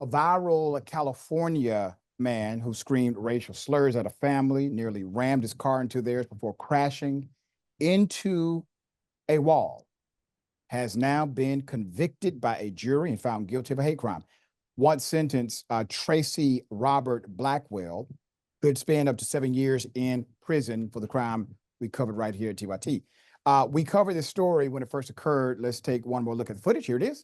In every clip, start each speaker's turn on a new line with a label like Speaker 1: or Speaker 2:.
Speaker 1: A viral California man who screamed racial slurs at a family nearly rammed his car into theirs before crashing into a wall has now been convicted by a jury and found guilty of a hate crime. Once sentenced, Tracy Robert Blackwell could spend up to 7 years in prison for the crime we covered right here at TYT. We covered this story when it first occurred. Let's take one more look at the footage. Here it is.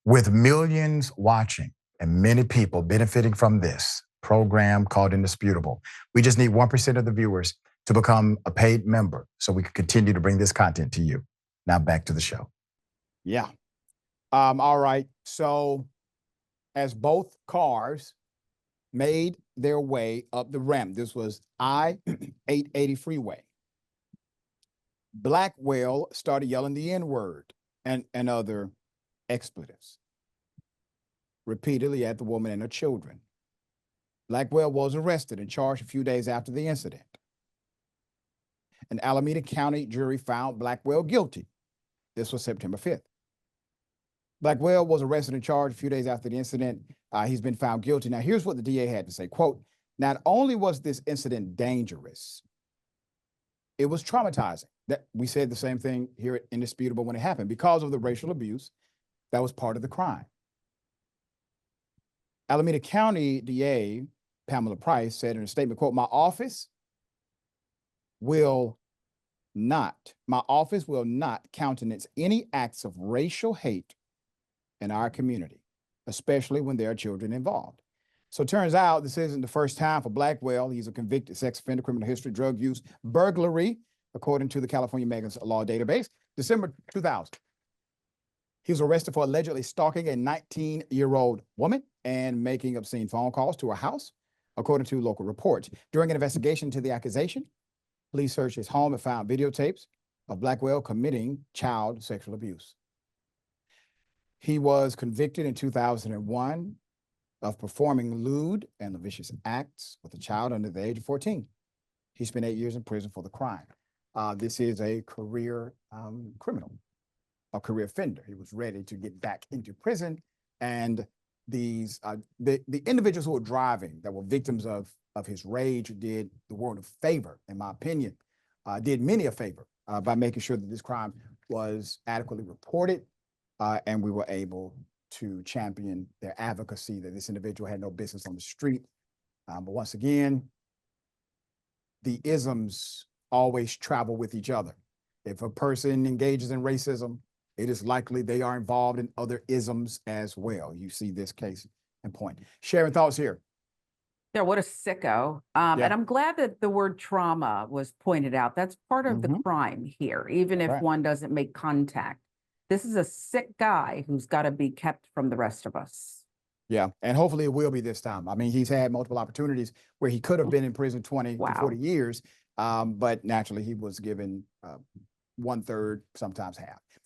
Speaker 2: With millions watching and many people benefiting from this program called Indisputable, we just need 1% of the viewers to become a paid member so we can continue to bring this content to you. Now back to the show.
Speaker 1: Yeah. All right. So as both cars made their way up the ramp, this was I-880 freeway, Blackwell started yelling the N-word and other expletives repeatedly at the woman and her children. Blackwell was arrested and charged a few days after the incident. An Alameda County jury found Blackwell guilty. This was September 5th. Blackwell was arrested and charged a few days after the incident. He's been found guilty. Now, here's what the DA had to say, quote, "Not only was this incident dangerous, it was traumatizing." That we said the same thing here at Indisputable when it happened because of the racial abuse that was part of the crime. Alameda County DA Pamela Price said in a statement, quote, my office will not countenance any acts of racial hate in our community, especially when there are children involved." So it turns out this isn't the first time for Blackwell. He's a convicted sex offender, criminal history, drug use, burglary, according to the California Megan's Law Database. December 2000. He was arrested for allegedly stalking a 19-year-old woman and making obscene phone calls to her house, according to local reports. During an investigation into the accusation, police searched his home and found videotapes of Blackwell committing child sexual abuse. He was convicted in 2001 of performing lewd and lascivious acts with a child under the age of 14. He spent 8 years in prison for the crime. This is a career criminal, a career offender. He was ready to get back into prison, and these the individuals who were driving that were victims of his rage did the world a favor, in my opinion, did many a favor by making sure that this crime was adequately reported, and we were able to champion their advocacy that this individual had no business on the street. But once again, the isms always travel with each other. If a person engages in racism, it is likely they are involved in other isms as well. You see this case in point. Sharon, thoughts here?
Speaker 3: Yeah, what a sicko. And I'm glad that the word trauma was pointed out. That's part of the crime here, even if one doesn't make contact. This is a sick guy who's got to be kept from the rest of us.
Speaker 1: Yeah, and hopefully it will be this time. I mean, he's had multiple opportunities where he could have been in prison 20 to 40 years, but naturally he was given 1/3, sometimes half.